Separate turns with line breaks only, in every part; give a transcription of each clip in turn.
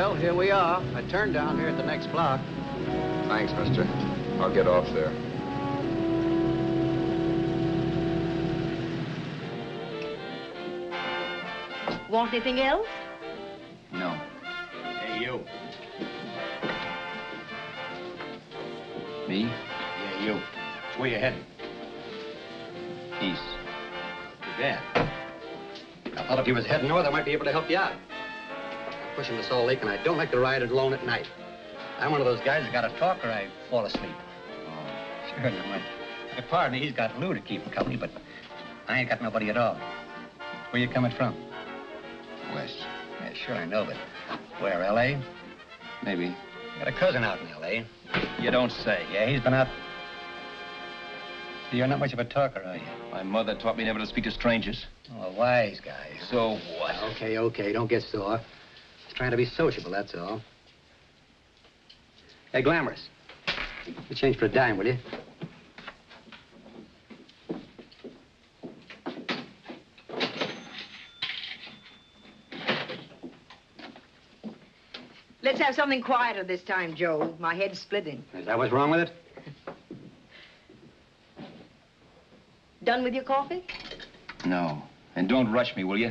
Well, here we are. I turned down here at the next block.
Thanks, mister. I'll get off there.
Want anything else?
No.
Hey, you.
Me?
Yeah, you. So where you heading?
East.
Too bad. I thought if you was heading north, I might be able to help you out. I'm pushing the Salt Lake, and I don't like to ride it alone at night. I'm one of those guys that got to talk or I fall asleep.
Oh.
Sure, now, my partner, he's got Lou to keep him company, but I ain't got nobody at all. Where you coming from?
West.
Yeah, sure, I know, but where, L.A.?
Maybe.
Got a cousin out in L.A. You don't say. Yeah, he's been out. You're not much of a talker, are you?
My mother taught me never to speak to strangers.
Oh, a wise guy.
So what?
Okay, don't get sore. Just trying to be sociable, that's all. Hey, Glamorous. You change for a dime, will you?
Let's have something quieter this time, Joe. My head's splitting.
Is that what's wrong with it?
Done with your coffee?
No. And don't rush me, will you?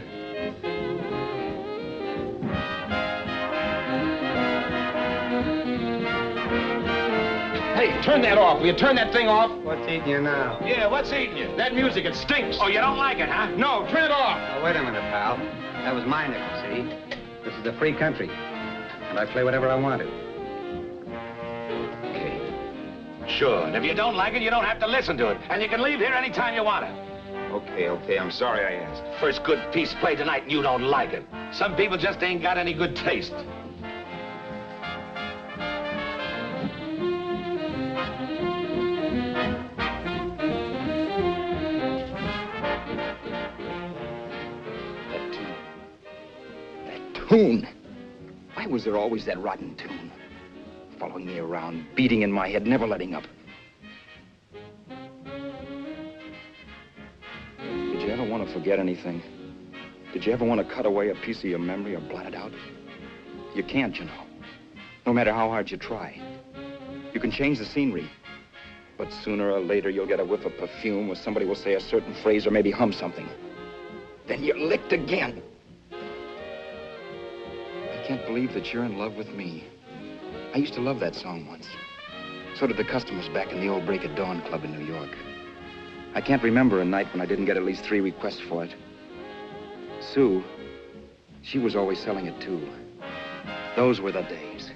Hey, turn that off. Will you turn that thing off?
What's eating you now?
Yeah, what's eating you? That music, it stinks.
Oh, you don't like it, huh?
No, turn it off.
Now, wait a minute, pal. That was my nickel, see? This is a free country. And I play whatever I want to.
Okay. Sure. And if you don't like it, you don't have to listen to it. And you can leave here anytime you want to.
Okay. I'm sorry I asked.
First good piece played tonight and you don't like it. Some people just ain't got any good taste.
Tune. Why was there always that rotten tune? Following me around, beating in my head, never letting up. Did you ever want to forget anything? Did you ever want to cut away a piece of your memory or blot it out? You can't, you know. No matter how hard you try. You can change the scenery, but sooner or later you'll get a whiff of perfume or somebody will say a certain phrase or maybe hum something. Then you're licked again. I can't believe that you're in love with me. I used to love that song once. So did the customers back in the old Break of Dawn club in New York. I can't remember a night when I didn't get at least 3 requests for it. Sue, she was always selling it too. Those were the days.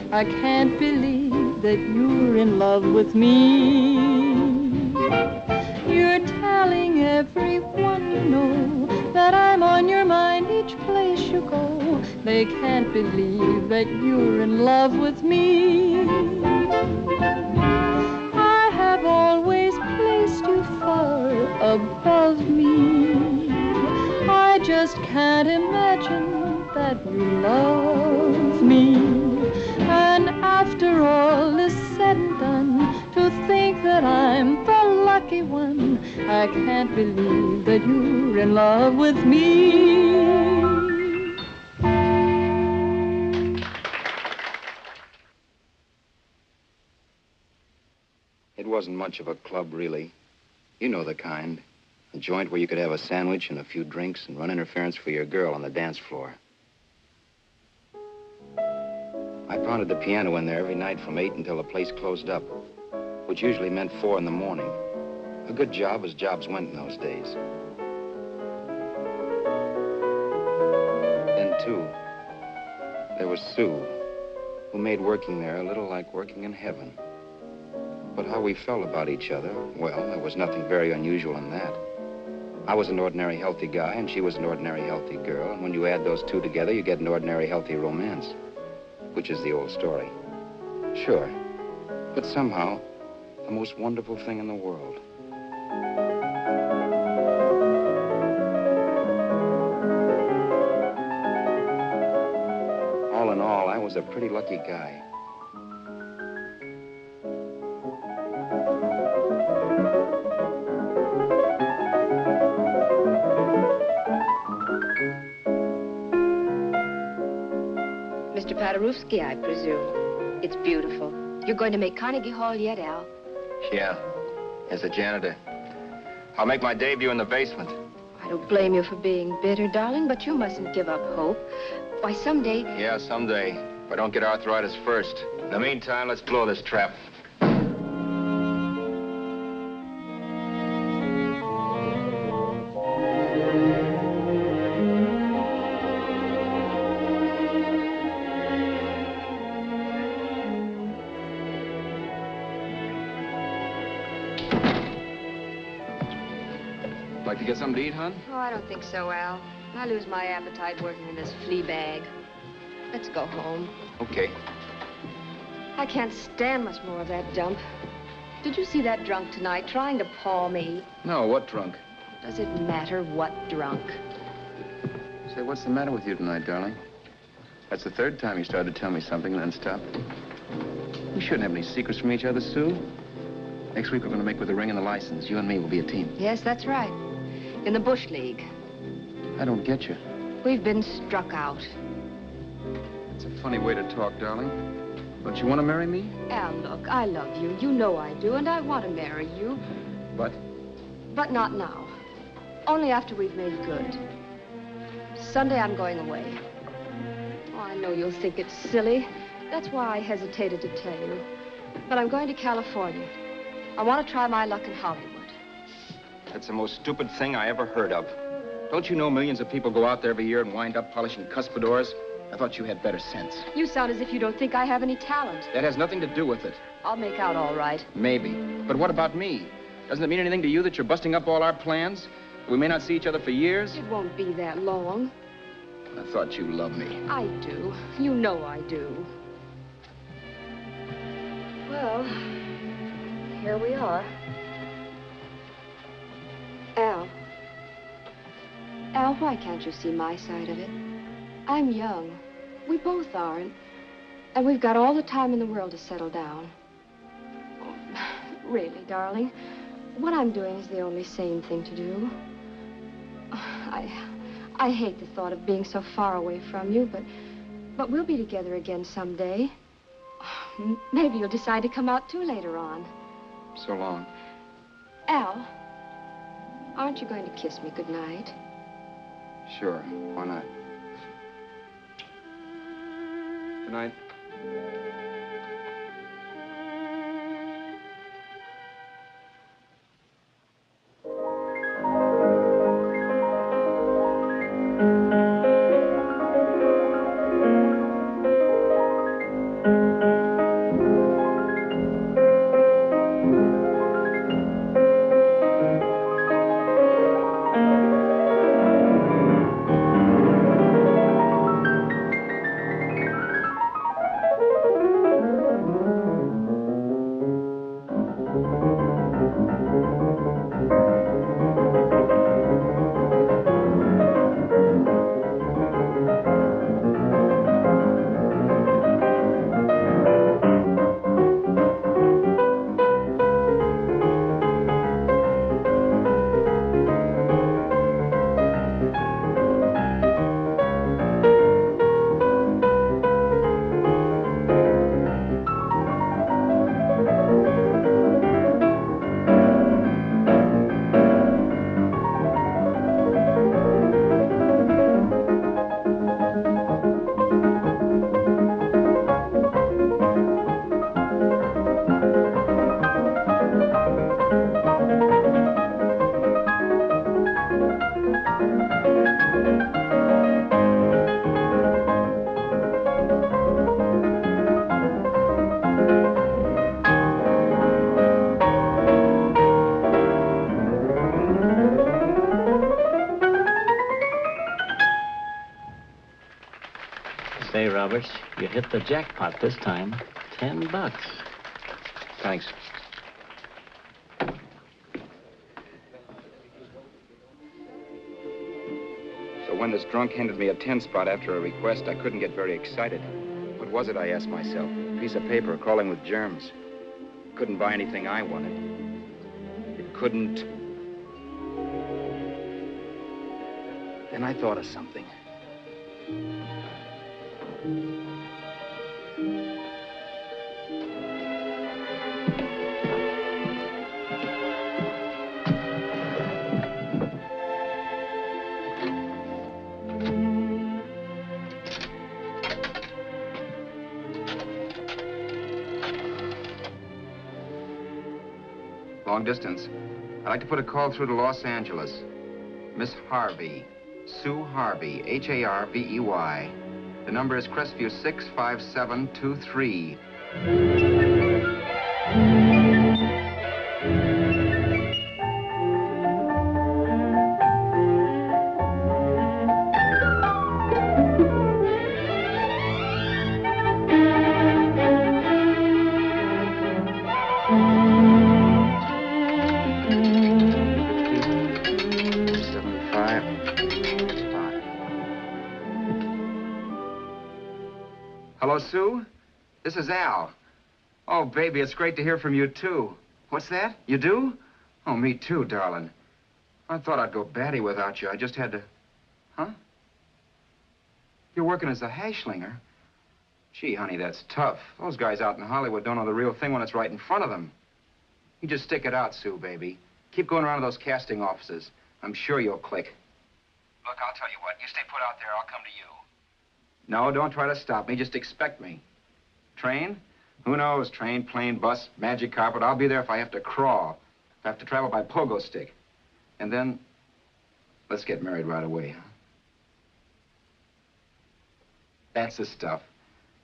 I can't believe that you're in love with me. You're telling everyone you know that I'm on your mind each place you go. They can't believe that you're in love with me. I have always placed you far above me. I just can't imagine that you love me. And after all is said and done, to think that I'm the lucky one, I can't believe that you're in love with me.
It wasn't much of a club, really. You know the kind. A joint where you could have a sandwich and a few drinks and run interference for your girl on the dance floor. I pounded the piano in there every night from 8 until the place closed up, which usually meant 4 in the morning. A good job as jobs went in those days. Then, too, there was Sue, who made working there a little like working in heaven. But how we felt about each other, well, there was nothing very unusual in that. I was an ordinary healthy guy, and she was an ordinary healthy girl. And when you add those two together, you get an ordinary healthy romance, which is the old story. Sure. But somehow, the most wonderful thing in the world. All in all, I was a pretty lucky guy.
Mr. Paderewski, I presume. It's beautiful. You're going to make Carnegie Hall yet, Al?
Yeah, as a janitor. I'll make my debut in the basement.
I don't blame you for being bitter, darling, but you mustn't give up hope. Why, someday...
Yeah, someday. If I don't get arthritis first. In the meantime, let's blow this trap. Like to get something to eat, hon?
Oh, I don't think so, Al. I lose my appetite working in this flea bag. Let's go home.
Okay.
I can't stand much more of that dump. Did you see that drunk tonight trying to paw me?
No, what drunk?
Does it matter what drunk?
Say, what's the matter with you tonight, darling? That's the third time you started to tell me something and then stopped. We shouldn't have any secrets from each other, Sue. Next week, we're going to make with the ring and the license. You and me will be a team.
Yes, that's right. In the Bush League.
I don't get you.
We've been struck out.
It's a funny way to talk, darling. Don't you want to marry me?
Al, look, I love you. You know I do, and I want to marry you.
But?
But not now. Only after we've made good. Sunday, I'm going away. Oh, I know you'll think it's silly. That's why I hesitated to tell you. But I'm going to California. I want to try my luck in Hollywood.
That's the most stupid thing I ever heard of. Don't you know millions of people go out there every year and wind up polishing cuspidors? I thought you had better sense.
You sound as if you don't think I have any talent.
That has nothing to do with it.
I'll make out all right.
Maybe. But what about me? Doesn't it mean anything to you that you're busting up all our plans? We may not see each other for years?
It won't be that long.
I thought you loved me.
I do. You know I do. Well, here we are. Al. Al, why can't you see my side of it? I'm young. We both are, and we've got all the time in the world to settle down. Really, darling, what I'm doing is the only sane thing to do. I hate the thought of being so far away from you, but we'll be together again someday. Maybe you'll decide to come out too later on.
So long.
Al, aren't you going to kiss me goodnight?
Sure, why not? Good night.
Say, Roberts, you hit the jackpot this time. $10.
Thanks. So when this drunk handed me a 10 spot after a request, I couldn't get very excited. What was it, I asked myself? A piece of paper crawling with germs. Couldn't buy anything I wanted. It couldn't... Then I thought of something. Long distance. I'd like to put a call through to Los Angeles. Miss Harvey. Sue Harvey, Harvey. The number is Crestview 65723. Hello, Sue? This is Al. Oh, baby, it's great to hear from you, too. What's that? You do? Oh, me too, darling. I thought I'd go batty without you. I just had to... Huh? You're working as a hashlinger? Gee, honey, that's tough. Those guys out in Hollywood don't know the real thing when it's right in front of them. You just stick it out, Sue, baby. Keep going around to those casting offices. I'm sure you'll click. Look, I'll tell you what. You stay put out there. I'll come to you. No, don't try to stop me. Just expect me. Train? Who knows? Train, plane, bus, magic carpet. I'll be there if I have to crawl. If I have to travel by pogo stick. And then, let's get married right away, huh? That's the stuff.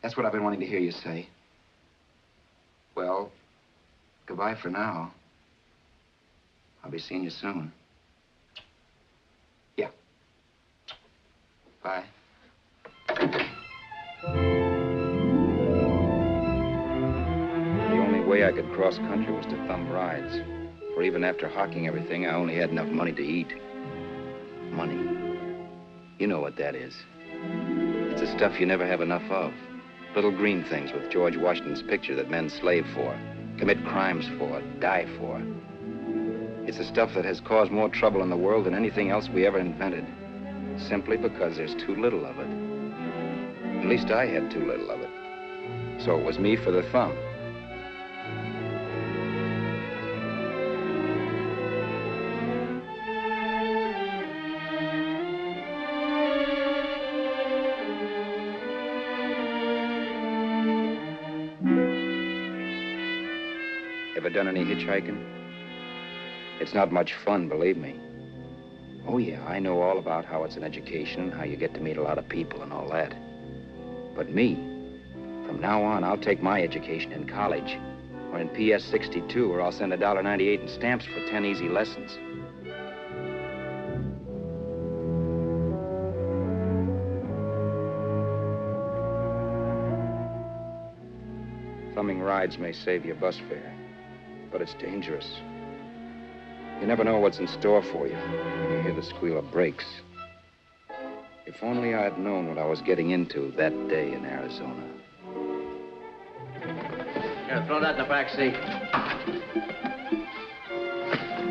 That's what I've been wanting to hear you say. Well, goodbye for now. I'll be seeing you soon. Yeah. Bye. The only way I could cross country was to thumb rides. For even after hawking everything, I only had enough money to eat. Money. You know what that is. It's the stuff you never have enough of. Little green things with George Washington's picture that men slave for, commit crimes for, die for. It's the stuff that has caused more trouble in the world than anything else we ever invented. Simply because there's too little of it. At least I had too little of it. So it was me for the thumb. Ever done any hitchhiking? It's not much fun, believe me. Oh, yeah, I know all about how it's an education and how you get to meet a lot of people and all that. But me, from now on, I'll take my education in college or in PS 62, or I'll send $1.98 in stamps for 10 easy lessons. Thumbing rides may save you bus fare, but it's dangerous. You never know what's in store for you when you hear the squeal of brakes. If only I had known what I was getting into that day in Arizona.
Here, throw that in the back seat.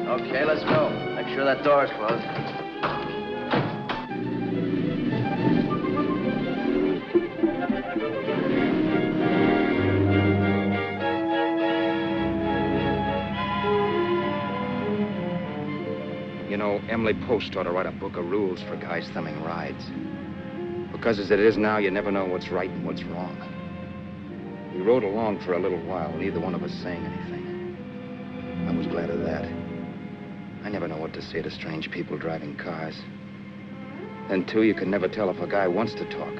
Okay, let's go. Make sure that door's closed.
You know, Emily Post ought to write a book of rules for guys thumbing rides. Because as it is now, you never know what's right and what's wrong. We rode along for a little while, neither one of us saying anything. I was glad of that. I never know what to say to strange people driving cars. Then, too, you can never tell if a guy wants to talk.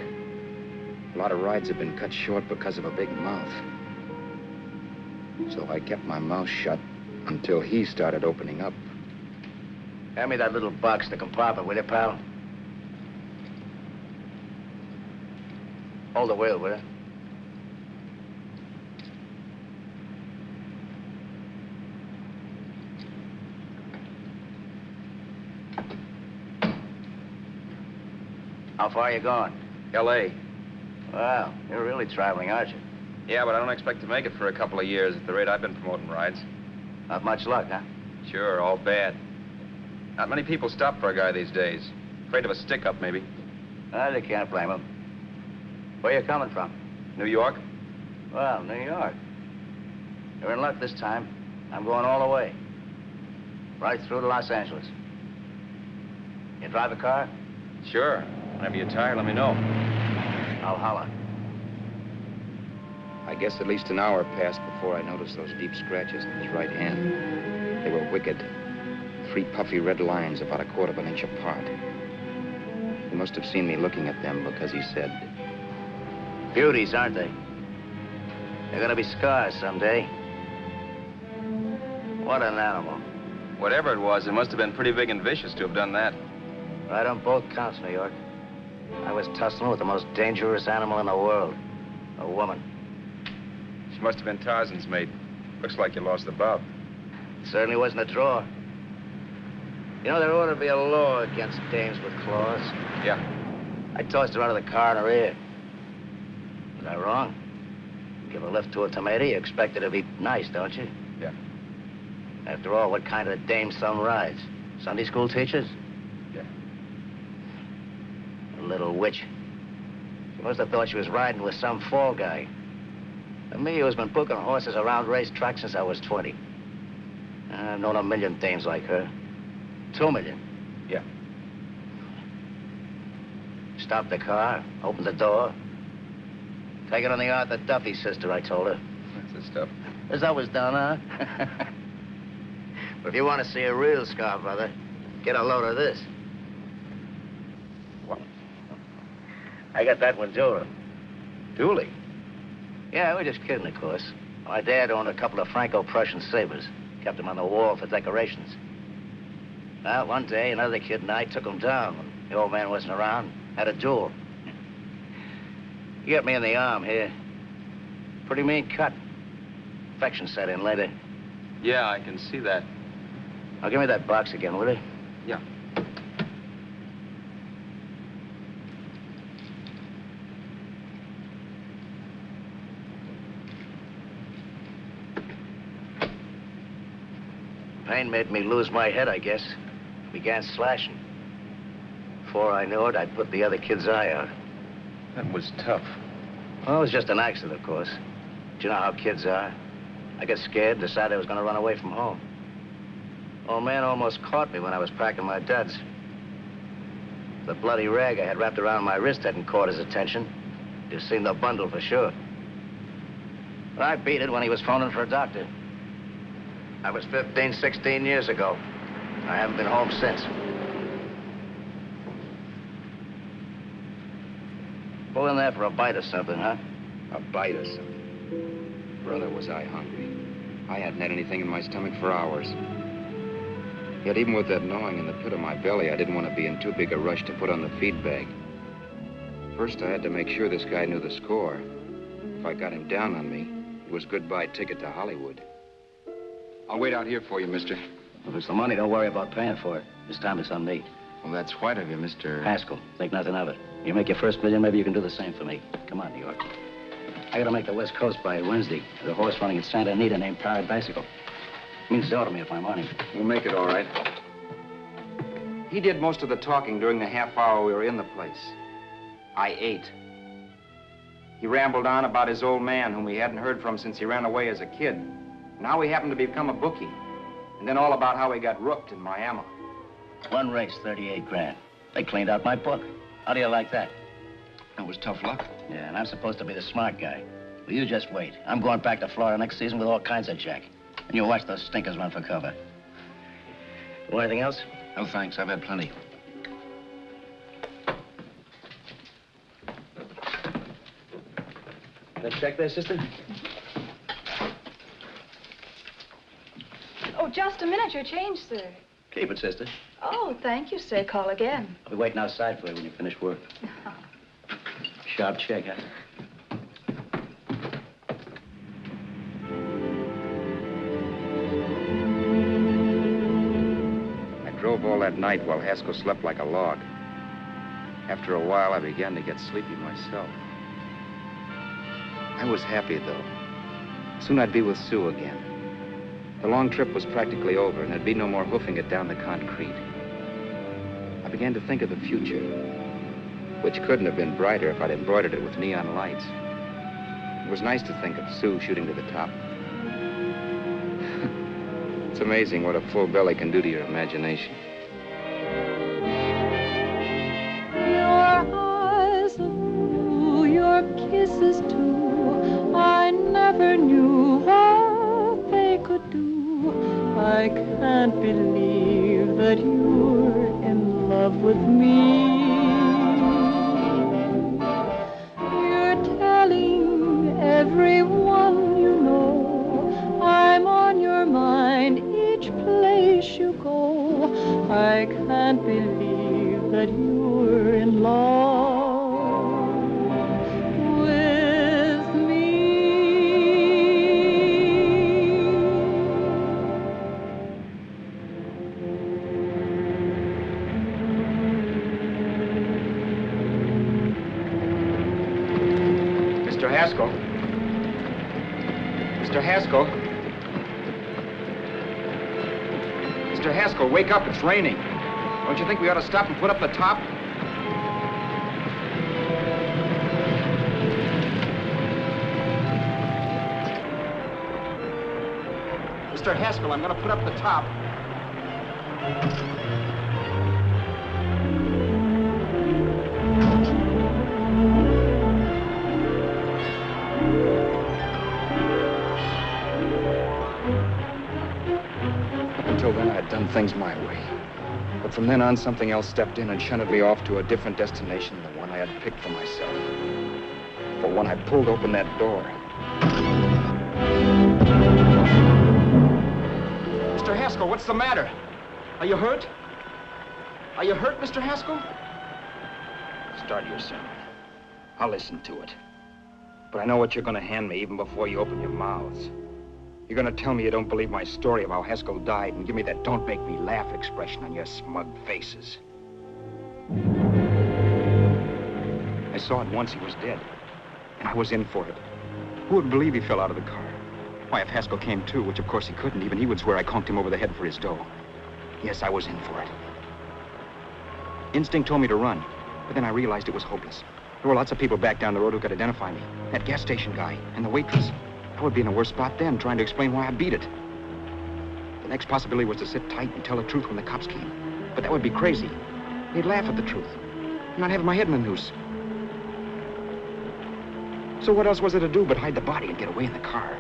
A lot of rides have been cut short because of a big mouth. So I kept my mouth shut until he started opening up.
Hand me that little box in the compartment, will you, pal? Hold the wheel, will you? How far are you going?
L.A.
Wow, you're really traveling, aren't you?
Yeah, but I don't expect to make it for a couple of years at the rate I've been promoting rides.
Not much luck, huh?
Sure, all bad. Not many people stop for a guy these days. Afraid of a stick-up, maybe.
Well, you can't blame them. Where you coming from?
New York?
Well, New York. You're in luck this time. I'm going all the way. Right through to Los Angeles. You drive a car?
Sure. Whenever you're tired, let me know.
I'll holler.
I guess at least an hour passed before I noticed those deep scratches in his right hand. They were wicked. 3 puffy red lines about a quarter of an inch apart. He must have seen me looking at them because he said,
Beauties, aren't they? They're gonna be scars someday. What an animal.
Whatever it was, it must have been pretty big and vicious to have done that.
Right on both counts, New York. I was tussling with the most dangerous animal in the world. A woman.
She must have been Tarzan's mate. Looks like you lost the bout.
It certainly wasn't a draw. You know, there ought to be a law against dames with claws.
Yeah.
I tossed her out of the car in her ear. Was I wrong? Give a lift to a tomato, you expect it to be nice, don't you?
Yeah.
After all, what kind of dame son rides? Sunday school teachers?
Yeah.
A little witch. She must have thought she was riding with some fall guy. And me, who's been booking horses around racetracks since I was 20. I've known a million dames like her. 2 million.
Yeah.
Stopped the car, opened the door. Take it on the Arthur Duffy, sister, I told her.
That's the stuff.
As always done, huh? But if you want to see a real scar, brother, get a load of this.
What?
I got that one, Detour.
Dueling?
Yeah, we're just kidding, of course. My dad owned a couple of Franco-Prussian sabers. Kept them on the wall for decorations. Well, one day, another kid and I took them down. When the old man wasn't around, had a duel. He got me in the arm here. Pretty mean cut. Infection set in later.
Yeah, I can see that.
Now, give me that box again, will you?
Yeah.
Pain made me lose my head, I guess. Began slashing. Before I knew it, I'd put the other kid's eye out.
That was tough.
Well, it was just an accident, of course. But you know how kids are. I got scared, decided I was going to run away from home. Old man almost caught me when I was packing my duds. The bloody rag I had wrapped around my wrist hadn't caught his attention. You've seen the bundle for sure. But I beat it when he was phoning for a doctor. That was 15, 16 years ago. I haven't been home since. Pull in there for a bite or something, huh?
a bite or something. Brother, was I hungry. I hadn't had anything in my stomach for hours. Yet even with that gnawing in the pit of my belly, I didn't want to be in too big a rush to put on the feed bag. First, I had to make sure this guy knew the score. If I got him down on me, it was goodbye ticket to Hollywood. I'll wait out here for you, mister.
If it's the money, don't worry about paying for it. This time it's on me.
Well, that's white of you, Mr.
Haskell, think nothing of it. You make your first million, maybe you can do the same for me. Come on, New York. I gotta make the West Coast by Wednesday. There's a horse running at Santa Anita named Pirate Bicycle. Means dough to me if I'm on him.
We'll make it all right. He did most of the talking during the half hour we were in the place. I ate. He rambled on about his old man, whom we hadn't heard from since he ran away as a kid. Now he happened to become a bookie. And then all about how he got rooked in Miami.
One race, 38 grand. They cleaned out my book. How do you like that?
That was tough luck.
Yeah, and I'm supposed to be the smart guy. Well, you just wait. I'm going back to Florida next season with all kinds of jack. And you'll watch those stinkers run for cover. Want anything else?
No, thanks. I've had plenty.
That check there, sister?
Oh, just a minute. Your change, sir.
Keep it, sister.
Oh, thank you, sir. Call again.
I'll be waiting outside for you when you finish work.
Sharp check, huh?
I drove all that night while Haskell slept like a log. After a while, I began to get sleepy myself. I was happy, though. Soon I'd be with Sue again. The long trip was practically over, and there'd be no more hoofing it down the concrete. I began to think of the future, which couldn't have been brighter if I'd embroidered it with neon lights. It was nice to think of Sue shooting to the top. It's amazing what a full belly can do to your imagination.
Your eyes are blue, your kisses too. I never knew what they could do. I can't believe that you're in love with me. You're telling everyone you know I'm on your mind each place you go. I can't believe that you're in love with me.
Mr. Haskell. Mr. Haskell. Mr. Haskell, wake up. It's raining. Don't you think we ought to stop and put up the top? Mr. Haskell, I'm going to put up the top. Until then, I had done things my way. But from then on, something else stepped in and shunted me off to a different destination than the one I had picked for myself. For when I pulled open that door... Mr. Haskell, what's the matter? Are you hurt? Are you hurt, Mr. Haskell? Start your sermon. I'll listen to it. But I know what you're going to hand me even before you open your mouths. You're going to tell me you don't believe my story of how Haskell died and give me that don't make me laugh expression on your smug faces. I saw at once he was dead, and I was in for it. Who would believe he fell out of the car? Why, if Haskell came too, which of course he couldn't, even he would swear I conked him over the head for his dough. Yes, I was in for it. Instinct told me to run, but then I realized it was hopeless. There were lots of people back down the road who could identify me. That gas station guy and the waitress. I would be in a worse spot then, trying to explain why I beat it. The next possibility was to sit tight and tell the truth when the cops came. But that would be crazy. They'd laugh at the truth. I'm not having my head in a noose. So what else was there to do but hide the body and get away in the car?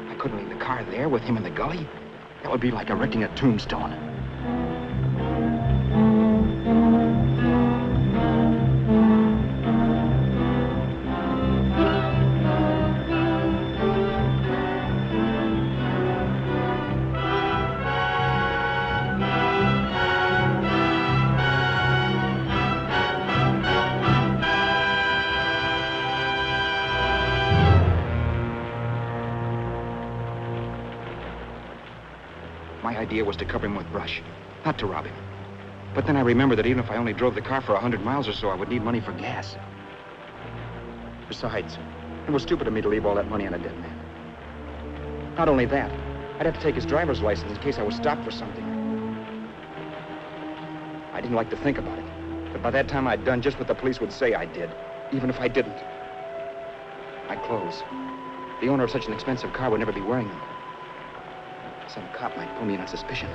I couldn't leave the car there with him in the gully. That would be like erecting a tombstone. My idea was to cover him with brush, not to rob him. But then I remembered that even if I only drove the car for 100 miles or so, I would need money for gas. Besides, it was stupid of me to leave all that money on a dead man. Not only that, I'd have to take his driver's license in case I was stopped for something. I didn't like to think about it, but by that time I'd done just what the police would say I did, even if I didn't. My clothes. The owner of such an expensive car would never be wearing them. Some cop might pull me in on suspicion.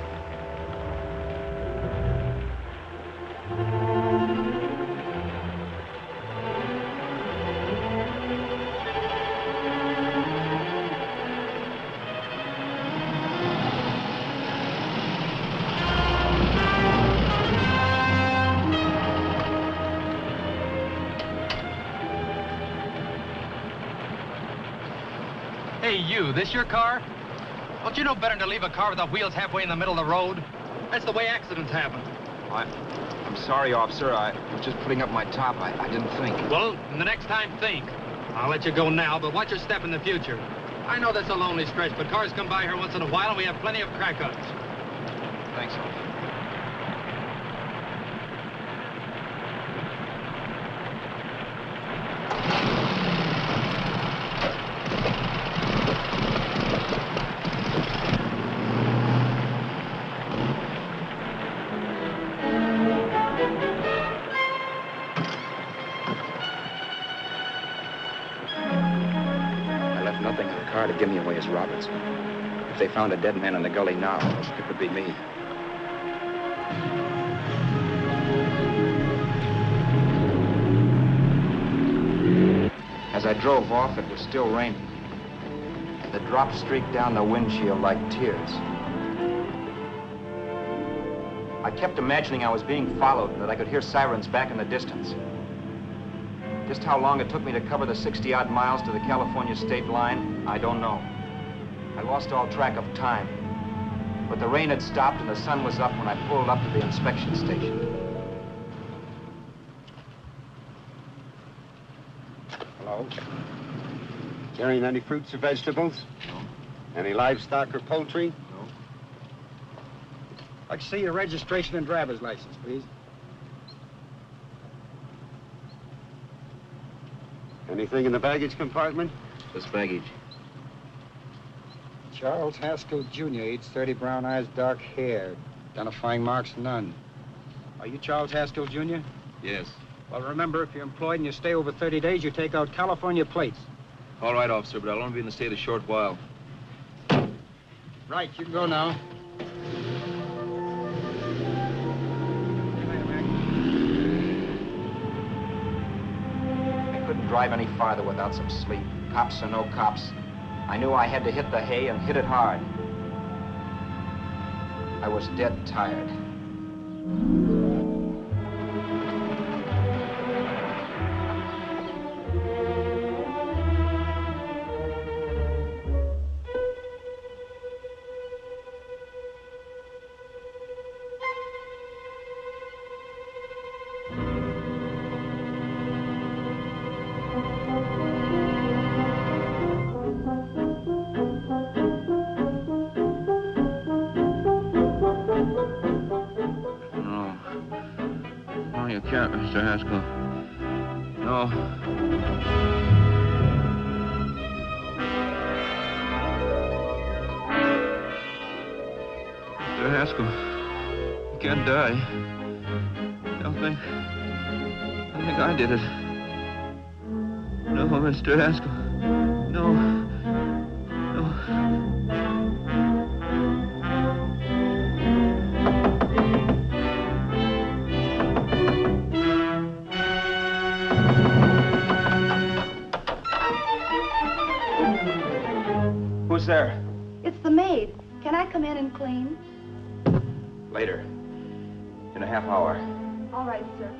Hey, you, this your car? Don't you know better than to leave a car without wheels halfway in the middle of the road? That's the way accidents happen.
I'm sorry, officer. I was just putting up my top. I didn't think.
Well, the next time, think. I'll let you go now, but watch your step in the future. I know that's a lonely stretch, but cars come by here once in a while, and we have plenty of crack-ups.
Thanks, officer. To give me away as Roberts. If they found a dead man in the gully now, it would be me. As I drove off, it was still raining. The drops streaked down the windshield like tears. I kept imagining I was being followed and that I could hear sirens back in the distance. Just how long it took me to cover the 60-odd miles to the California state line, I don't know. I lost all track of time. But the rain had stopped and the sun was up when I pulled up to the inspection station.
Hello? Carrying any fruits or vegetables?
No.
Any livestock or poultry?
No.
I'd like to see your registration and driver's license, please. Anything in the baggage compartment?
Just baggage.
Charles Haskell, Jr., age 30, brown eyes, dark hair. Identifying marks, none. Are you Charles Haskell, Jr.?
Yes.
Well, remember, if you're employed and you stay over 30 days, you take out California plates.
All right, officer, but I'll only be in the state a short while.
Right, you can go now.
Drive any farther without some sleep. Cops or no cops. I knew I had to hit the hay and hit it hard. I was dead tired.
Mr. Haskell. No. Mr. Haskell, you can't die. I think I did it. No, Mr. Haskell. No. No.
Who's there?
It's the maid. Can I come in and clean?
Later. In a half hour.
All right, sir.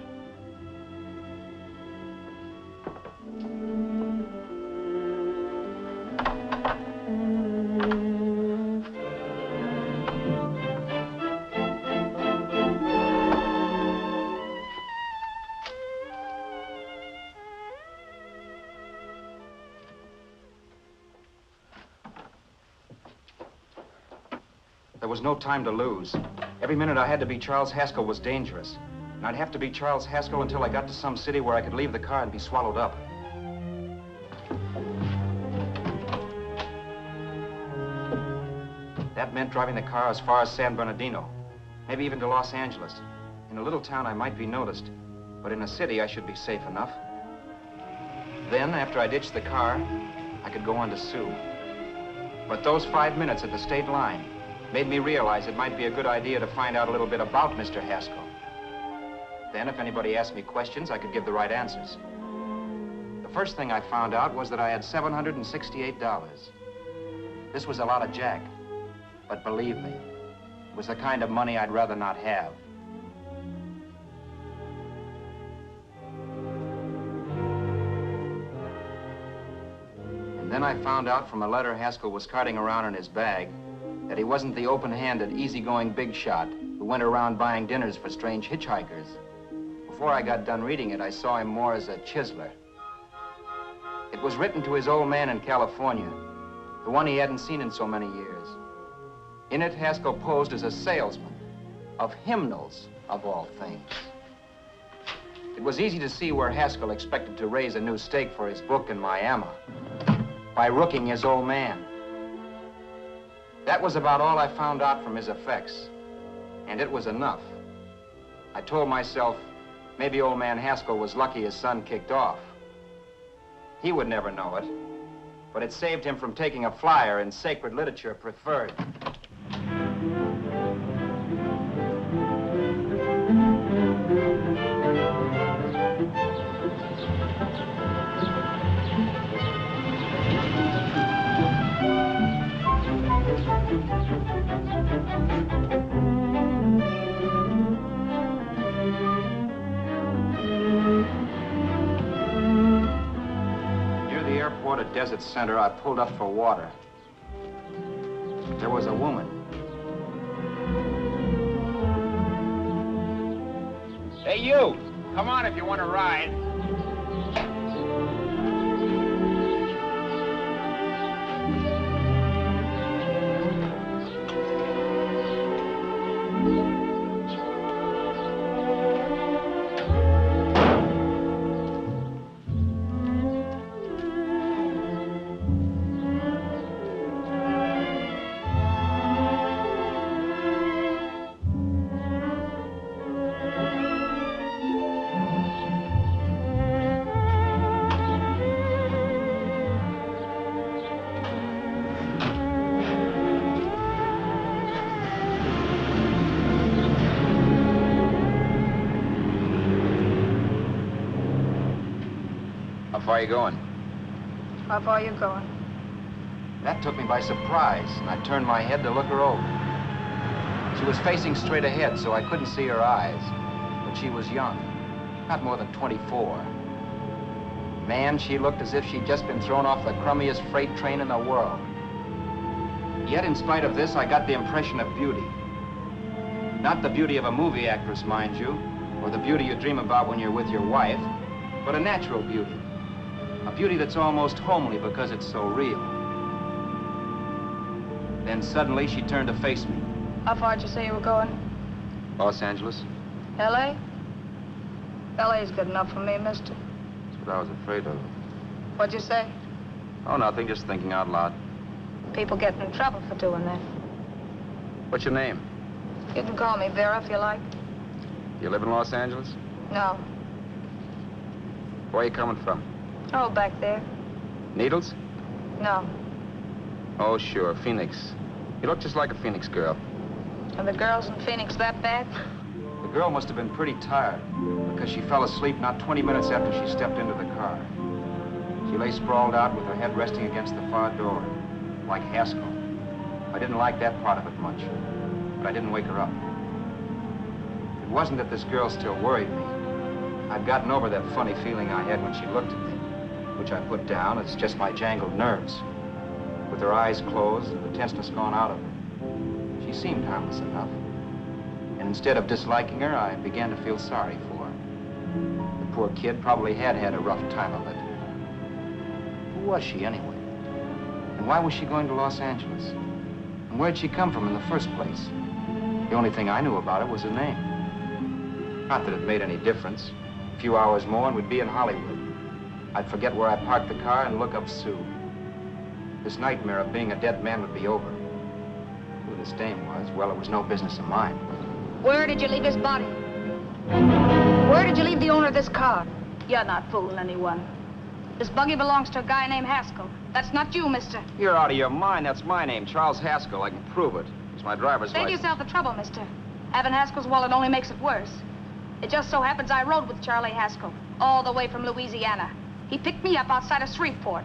There was no time to lose. Every minute I had to be Charles Haskell was dangerous. And I'd have to be Charles Haskell until I got to some city where I could leave the car and be swallowed up. That meant driving the car as far as San Bernardino, maybe even to Los Angeles. In a little town, I might be noticed, but in a city, I should be safe enough. Then, after I ditched the car, I could go on to Sue. But those 5 minutes at the state line made me realize it might be a good idea to find out a little bit about Mr. Haskell. Then, if anybody asked me questions, I could give the right answers. The first thing I found out was that I had $768. This was a lot of jack, but believe me, it was the kind of money I'd rather not have. And then I found out from a letter Haskell was carting around in his bag that he wasn't the open-handed, easygoing big shot
who went around buying dinners for strange hitchhikers. Before I got done reading it, I saw him more as a chiseler. It was written to his old man in California, the one he hadn't seen in so many years. In it, Haskell posed as a salesman of hymnals, of all things. It was easy to see where Haskell expected to raise a new stake for his book in Miami by rooking his old man. That was about all I found out from his effects, and it was enough. I told myself, maybe old man Haskell was lucky his son kicked off. He would never know it, but it saved him from taking a flyer in Sacred Literature Preferred. At Desert Center, I pulled up for water. There was a woman.
Hey, you! Come on if you want to ride.
How far are you going?
How far are you going?
That took me by surprise, and I turned my head to look her over. She was facing straight ahead, so I couldn't see her eyes, but she was young, not more than 24. Man, she looked as if she'd just been thrown off the crummiest freight train in the world. Yet, in spite of this, I got the impression of beauty. Not the beauty of a movie actress, mind you, or the beauty you dream about when you're with your wife, but a natural beauty. A beauty that's almost homely because it's so real. Then suddenly she turned to face me.
How far did you say you were going?
Los Angeles?
L.A.? L.A.'s good enough for me, mister.
That's what I was afraid of.
What'd you say?
Oh, nothing, just thinking out loud.
People get in trouble for doing that.
What's your name?
You can call me Vera if you like.
You live in Los Angeles?
No.
Where are you coming from?
Oh, back there.
Needles?
No.
Oh, sure, Phoenix. You look just like a Phoenix girl.
Are the girls in Phoenix that bad?
The girl must have been pretty tired, because she fell asleep not 20 minutes after she stepped into the car. She lay sprawled out with her head resting against the far door, like Haskell. I didn't like that part of it much, but I didn't wake her up. It wasn't that this girl still worried me. I'd gotten over that funny feeling I had when she looked at me, which I put down as just my jangled nerves. With her eyes closed and the tenseness gone out of her, she seemed harmless enough. And instead of disliking her, I began to feel sorry for her. The poor kid probably had had a rough time of it. Who was she, anyway? And why was she going to Los Angeles? And where'd she come from in the first place? The only thing I knew about her was her name. Not that it made any difference. A few hours more and we'd be in Hollywood. I'd forget where I parked the car and look up Sue. This nightmare of being a dead man would be over. Who this dame was, well, it was no business of mine.
Where did you leave his body? Where did you leave the owner of this car? You're not fooling anyone. This buggy belongs to a guy named Haskell. That's not you, mister.
You're out of your mind. That's my name, Charles Haskell. I can prove it. It's my driver's
Save
license.
yourself the trouble, mister. Having Haskell's wallet only makes it worse. It just so happens I rode with Charlie Haskell, all the way from Louisiana. He picked me up outside of Shreveport.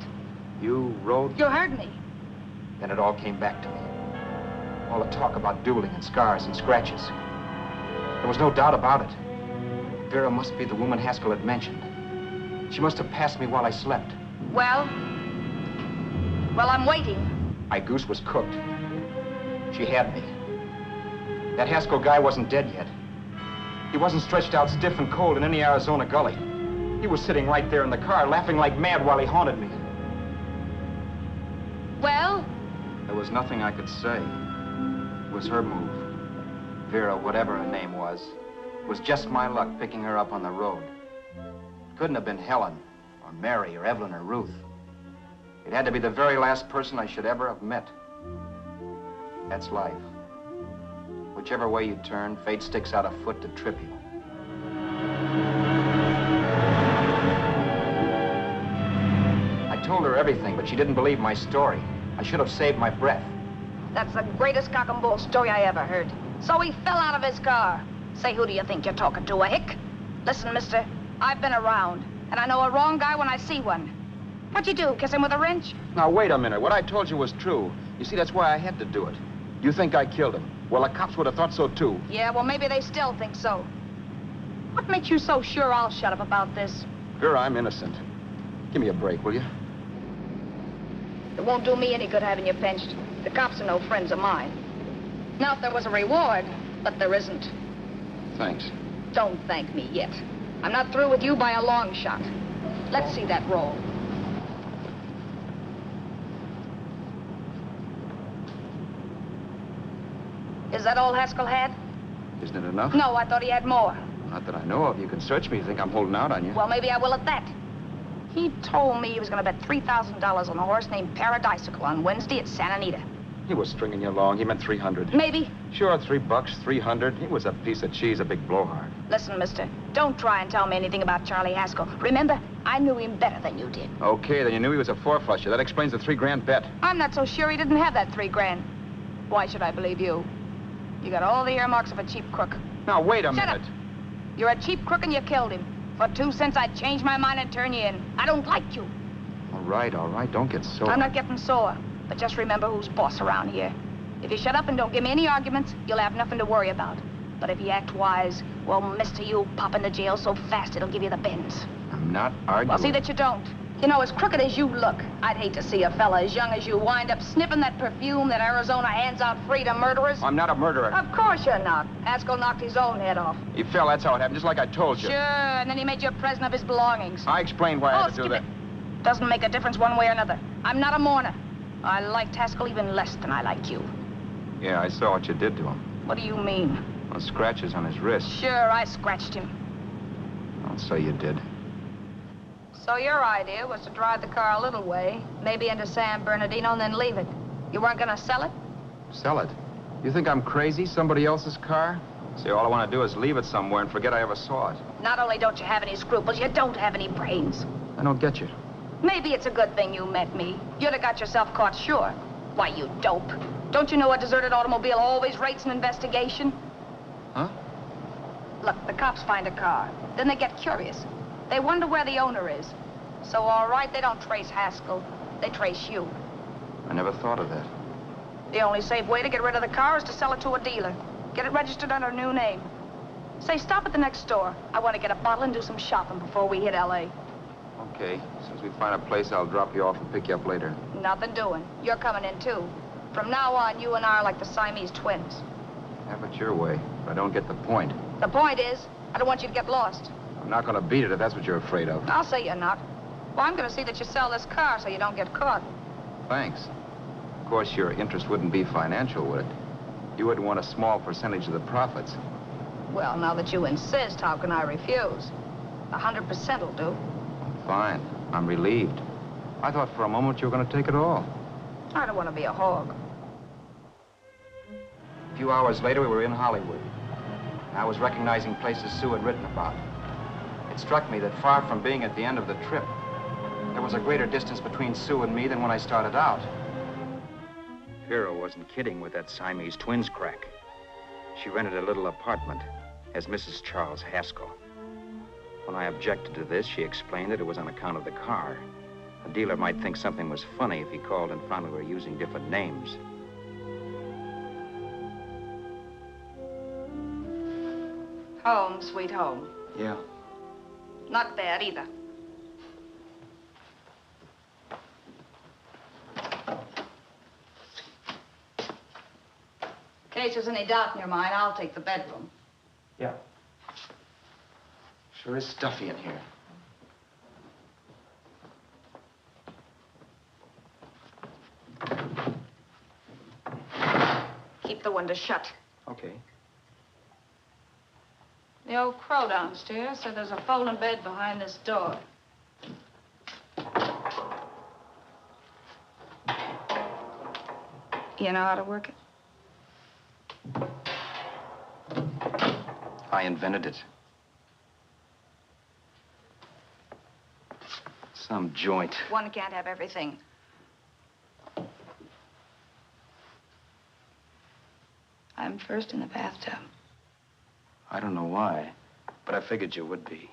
You rode?
You heard me.
Then it all came back to me. All the talk about dueling and scars and scratches. There was no doubt about it. Vera must be the woman Haskell had mentioned. She must have passed me while I slept.
Well, I'm waiting.
My goose was cooked. She had me. That Haskell guy wasn't dead yet. He wasn't stretched out stiff and cold in any Arizona gully. He was sitting right there in the car, laughing like mad while he haunted me.
Well?
There was nothing I could say. It was her move. Vera, whatever her name was. It was just my luck picking her up on the road. It couldn't have been Helen, or Mary, or Evelyn, or Ruth. It had to be the very last person I should ever have met. That's life. Whichever way you turn, fate sticks out a foot to trip you. I told her everything, but she didn't believe my story. I should have saved my breath.
That's the greatest cock and bull story I ever heard. So he fell out of his car. Say, who do you think you're talking to, a hick? Listen, mister, I've been around, and I know a wrong guy when I see one. What'd you do, kiss him with a wrench?
Now, wait a minute. What I told you was true. You see, that's why I had to do it. You think I killed him. Well, the cops would have thought so, too.
Yeah, well, maybe they still think so. What makes you so sure I'll shut up about this?
Vera, I'm innocent. Give me a break, will you?
It won't do me any good having you pinched. The cops are no friends of mine. Now, if there was a reward, but there isn't.
Thanks.
Don't thank me yet. I'm not through with you by a long shot. Let's see that roll. Is that all Haskell had?
Isn't it enough?
No, I thought he had more.
Not that I know of. You can search me. You think I'm holding out on you?
Well, maybe I will at that. He told me he was going to bet $3,000 on a horse named Paradisical on Wednesday at Santa Anita.
He was stringing you along. He meant 300.
Maybe.
Sure, $3, 300. He was a piece of cheese, a big blowhard.
Listen, mister, don't try and tell me anything about Charlie Haskell. Remember, I knew him better than you did.
Okay, then you knew he was a four-flusher. That explains the $3,000 bet.
I'm not so sure he didn't have that $3,000. Why should I believe you? You got all the earmarks of a cheap crook.
Now, wait a
Shut
minute.
Up. You're a cheap crook and you killed him. For 2 cents, I'd change my mind and turn you in. I don't like you.
All right. Don't get sore.
I'm not getting sore, but just remember who's boss around here. If you shut up and don't give me any arguments, you'll have nothing to worry about. But if you act wise, well, mister, you'll pop into jail so fast it'll give you the bends.
I'm not arguing.
Well, see that you don't. You know, as crooked as you look, I'd hate to see a fella as young as you wind up sniffing that perfume that Arizona hands out free to murderers.
I'm not a murderer.
Of course you're not. Haskell knocked his own head off.
He fell, that's how it happened, just like I told you.
Sure, and then he made you a present of his belongings.
I explained why I had to do that.
Doesn't make a difference one way or another. I'm not a mourner. I liked Haskell even less than I like you.
Yeah, I saw what you did to him.
What do you mean?
Those scratches on his wrist.
Sure, I scratched him.
I'll say you did.
So your idea was to drive the car a little way, maybe into San Bernardino, and then leave it. You weren't gonna sell it?
Sell it? You think I'm crazy? Somebody else's car? See, all I want to do is leave it somewhere and forget I ever saw it.
Not only don't you have any scruples, you don't have any brains.
I don't get you.
Maybe it's a good thing you met me. You'd have got yourself caught, sure. Why, you dope. Don't you know a deserted automobile always rates an investigation?
Huh?
Look, the cops find a car. Then they get curious. They wonder where the owner is. So, all right, they don't trace Haskell. They trace you.
I never thought of that.
The only safe way to get rid of the car is to sell it to a dealer. Get it registered under a new name. Say, stop at the next store. I want to get a bottle and do some shopping before we hit L.A.
Okay. As soon as we find a place, I'll drop you off and pick you up later.
Nothing doing. You're coming in, too. From now on, you and I are like the Siamese twins.
Have it your way, but I don't get the point.
The point is, I don't want you to get lost.
I'm not going to beat it if that's what you're afraid of.
I'll say you're not. Well, I'm going to see that you sell this car so you don't get caught.
Thanks. Of course, your interest wouldn't be financial, would it? You wouldn't want a small percentage of the profits.
Well, now that you insist, how can I refuse? 100% will do.
Fine. I'm relieved. I thought for a moment you were going to take it all.
I don't want to be a hog.
A few hours later, we were in Hollywood. I was recognizing places Sue had written about. It struck me that far from being at the end of the trip, there was a greater distance between Sue and me than when I started out. Vera wasn't kidding with that Siamese twins crack. She rented a little apartment as Mrs. Charles Haskell. When I objected to this, she explained that it was on account of the car. A dealer might think something was funny if he called and found we were using different names.
Home, sweet home.
Yeah.
Not bad either. case there's any doubt in your mind, I'll take the bedroom.
Yeah. Sure is stuffy in here.
Keep the window shut.
Okay.
The old crow downstairs said there's a folding bed behind this door. You know how to work it?
I invented it. Some joint.
One can't have everything. I'm first in the bathtub.
I don't know why, but I figured you would be.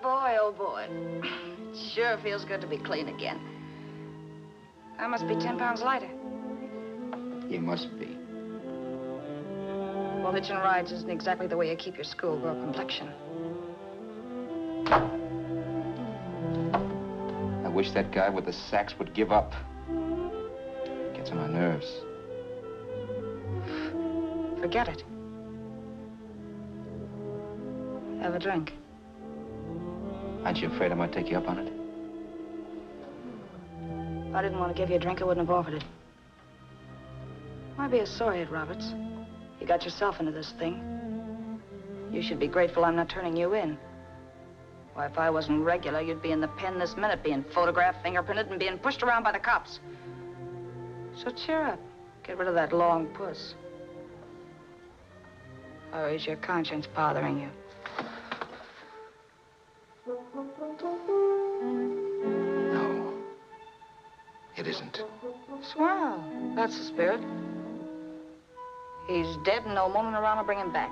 Boy, oh boy. It sure feels good to be clean again. I must be 10 pounds lighter.
You must be.
Well, hitching rides isn't exactly the way you keep your schoolgirl complexion.
I wish that guy with the sax would give up. Gets on my nerves.
Forget it. Have a drink.
Aren't you afraid I might take you up on it?
If I didn't want to give you a drink, I wouldn't have offered it. Why be a sorehead, Roberts? You got yourself into this thing. You should be grateful I'm not turning you in. Why, if I wasn't regular, you'd be in the pen this minute, being photographed, fingerprinted, and being pushed around by the cops. So cheer up. Get rid of that long puss. Or is your conscience bothering you?
No. It isn't.
Swell. That's the spirit. He's dead and no woman around to bring him back.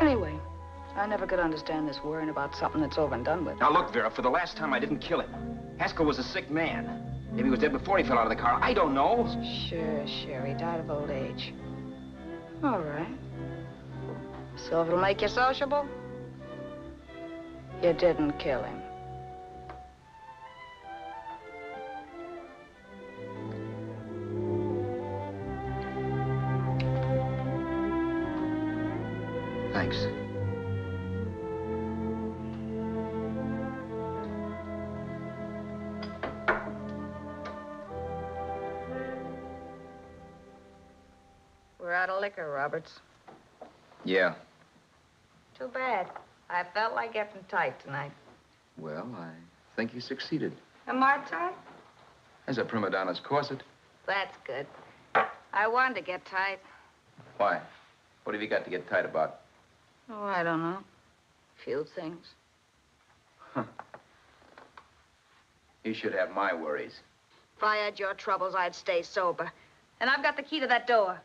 Anyway, I never could understand this worrying about something that's over and done with.
Now, look, Vera, for the last time, I didn't kill him. Haskell was a sick man. Maybe he was dead before he fell out of the car. I don't know.
Sure. He died of old age. All right. So if it'll make you sociable, you didn't kill him.
Thanks.
We're out of liquor, Roberts.
Yeah.
Too bad. I felt like getting tight tonight.
Well, I think you succeeded.
Am I tight?
As a prima donna's corset.
That's good. I wanted to get tight.
Why? What have you got to get tight about?
Oh, I don't know. A few things.
Huh. You should have my worries.
If I had your troubles, I'd stay sober. And I've got the key to that door.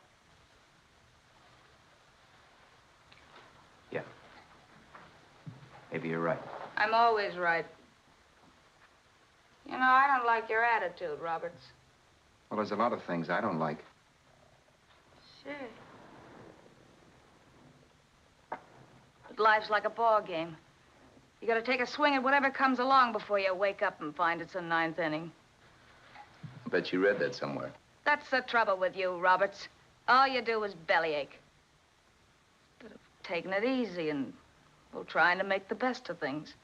Yeah. Maybe you're right.
I'm always right. You know, I don't like your attitude, Roberts.
Well, there's a lot of things I don't like.
Sure. But life's like a ball game. You gotta take a swing at whatever comes along before you wake up and find it's a ninth inning.
I bet you read that somewhere.
That's the trouble with you, Roberts. All you do is bellyache. Instead of taking it easy and, well, trying to make the best of things.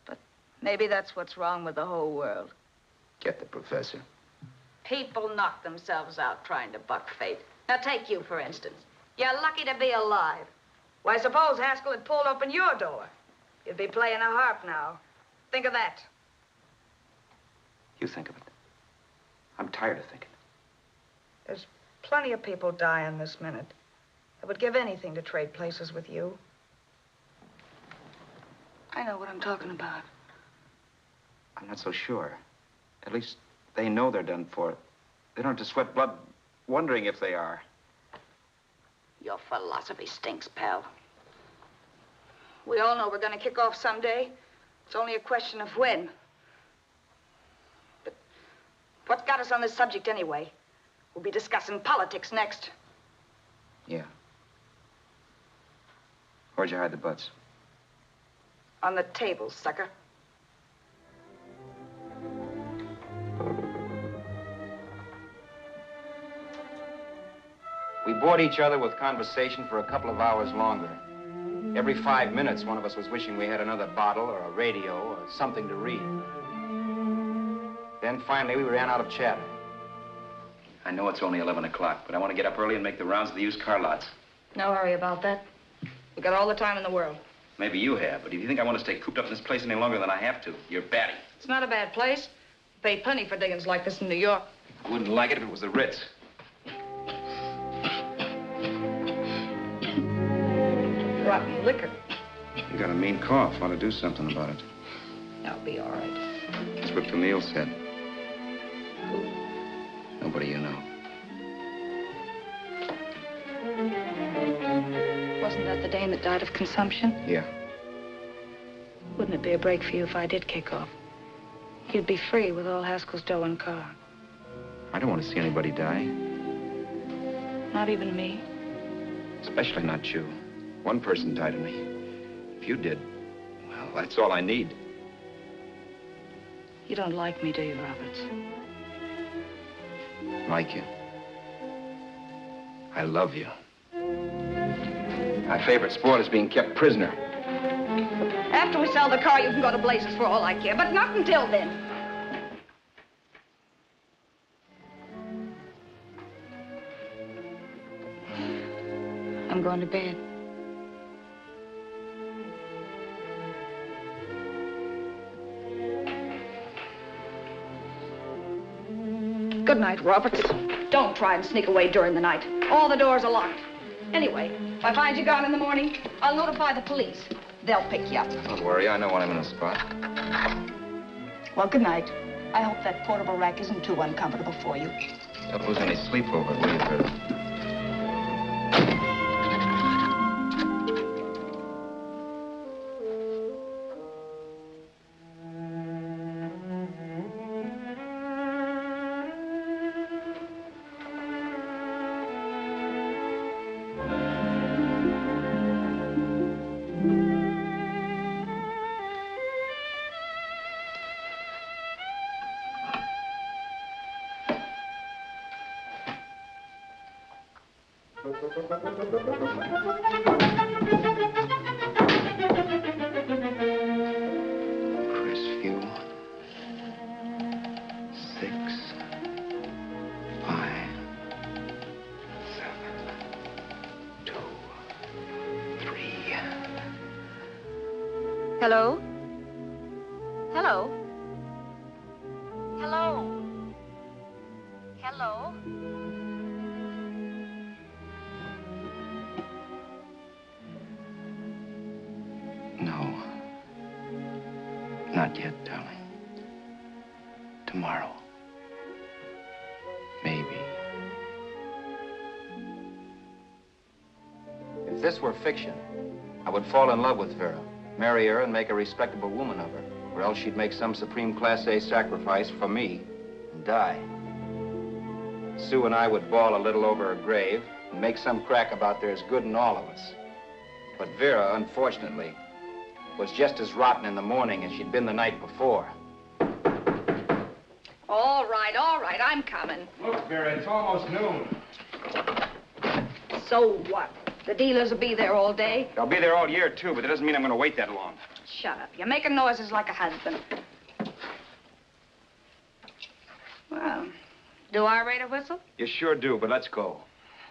But maybe that's what's wrong with the whole world.
Get the professor.
People knock themselves out trying to buck fate. Now, take you, for instance. You're lucky to be alive. Why, suppose Haskell had pulled open your door. You'd be playing a harp now. Think of that.
You think of it. I'm tired of thinking.
There's plenty of people dying this minute. I would give anything to trade places with you. I know what I'm talking about.
I'm not so sure. At least they know they're done for. They don't have to sweat blood wondering if they are.
Your philosophy stinks, pal. We all know we're going to kick off someday. It's only a question of when. But what's got us on this subject anyway? We'll be discussing politics next.
Yeah. Where'd you hide the butts?
On the table, sucker.
We bored each other with conversation for a couple of hours longer. Every 5 minutes, one of us was wishing we had another bottle or a radio or something to read. Then finally, we ran out of chatter.
I know it's only 11 o'clock, but I want to get up early and make the rounds of the used car lots.
No hurry about that. We've got all the time in the world.
Maybe you have, but if you think I want to stay cooped up in this place any longer than I have to, you're batty.
It's not a bad place. We pay plenty for diggings like this in New York.
I wouldn't like it if it was the Ritz.
Rotten liquor.
You got a mean cough. Want to do something about it.
I'll be all right.
That's what Camille said.
Who?
Nobody you know.
Wasn't that the dame that died of consumption?
Yeah.
Wouldn't it be a break for you if I did kick off? You'd be free with all Haskell's dough and car.
I don't want to see anybody die.
Not even me.
Especially not you. One person died of me. If you did, well, that's all I need.
You don't like me, do you, Roberts?
Like you. I love you. My favorite sport is being kept prisoner.
After we sell the car, you can go to blazes for all I care, but not until then. I'm going to bed. Good night, Roberts. Don't try and sneak away during the night. All the doors are locked. Anyway, if I find you gone in the morning, I'll notify the police. They'll pick you up.
Don't worry, I know when I'm in a spot.
Well, good night. I hope that portable rack isn't too uncomfortable for you.
Don't lose any sleep over it, will you, Vera? Crestview. 6, 5, 7, 2, 3.
Hello? Hello? Hello? Hello?
No. Not yet, darling. Tomorrow. Maybe. If this were fiction, I would fall in love with Vera, marry her, and make a respectable woman of her. Or else she'd make some supreme Class A sacrifice for me and die. Sue and I would bawl a little over her grave and make some crack about there's good in all of us. But Vera, unfortunately, was just as rotten in the morning as she'd been the night before.
All right, I'm coming.
Look, Vera, it's almost noon.
So what? The dealers will be there all day.
I'll be there all year, too, but that doesn't mean I'm going to wait that long.
Shut up. You're making noises like a husband. Well, do I rate a whistle?
You sure do, but let's go.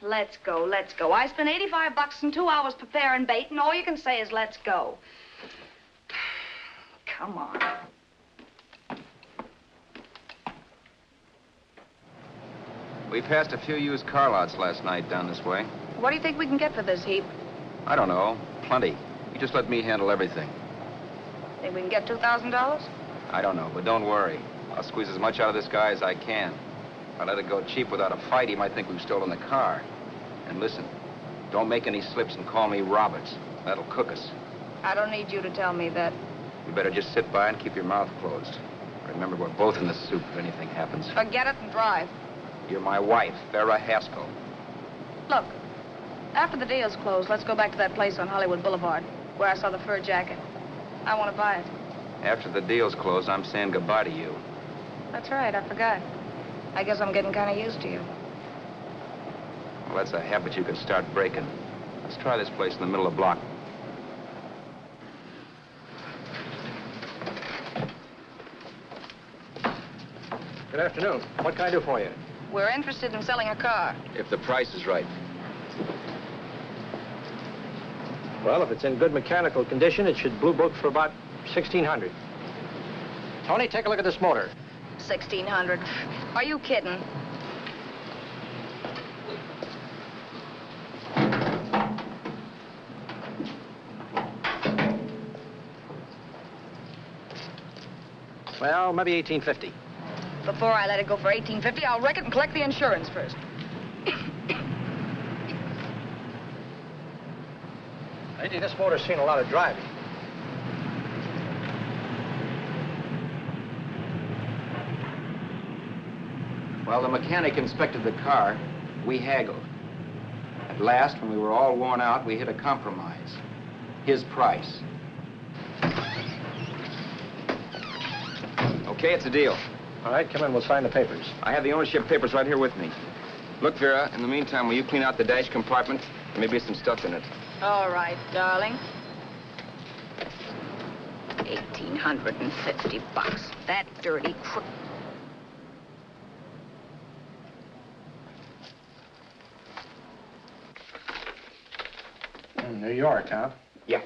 Let's go, let's go. I spent $85 and 2 hours preparing bait, and all you can say is let's go. Come on.
We passed a few used car lots last night down this way.
What do you think we can get for this heap?
I don't know. Plenty. You just let me handle everything.
Think we can get $2,000?
I don't know, but don't worry. I'll squeeze as much out of this guy as I can. If I let it go cheap without a fight, he might think we've stolen the car. And listen, don't make any slips and call me Roberts. That'll cook us.
I don't need you to tell me that.
You better just sit by and keep your mouth closed. Remember, we're both in the soup if anything happens.
Forget it and drive.
You're my wife, Vera Haskell.
Look, After the deal's closed, let's go back to that place on Hollywood Boulevard where I saw the fur jacket. I want to buy it.
After the deal's closed, I'm saying goodbye to you.
That's right, I forgot. I guess I'm getting kind of used to you.
Well, that's a habit you can start breaking. Let's try this place in the middle of the block.
Good afternoon. What can I do for you?
We're interested in selling a car.
If the price is right.
Well, if it's in good mechanical condition, it should blue book for about $1,600. Tony, take a look at this motor.
1,600. Are you kidding?
Well, maybe $1,850.
Before I let it go for $1,850, I'll wreck it and collect the insurance first.
Lately, this motor's seen a lot of driving.
Well, the mechanic inspected the car. We haggled. At last, when we were all worn out, we hit a compromise. His price. Okay, it's a deal.
All right, come in. We'll sign the papers.
I have the ownership papers right here with me. Look, Vera, in the meantime, will you clean out the dash compartment? There may be some stuff in it.
All right, darling. 1,850 bucks. That dirty crook.
In New York, huh?
Yeah.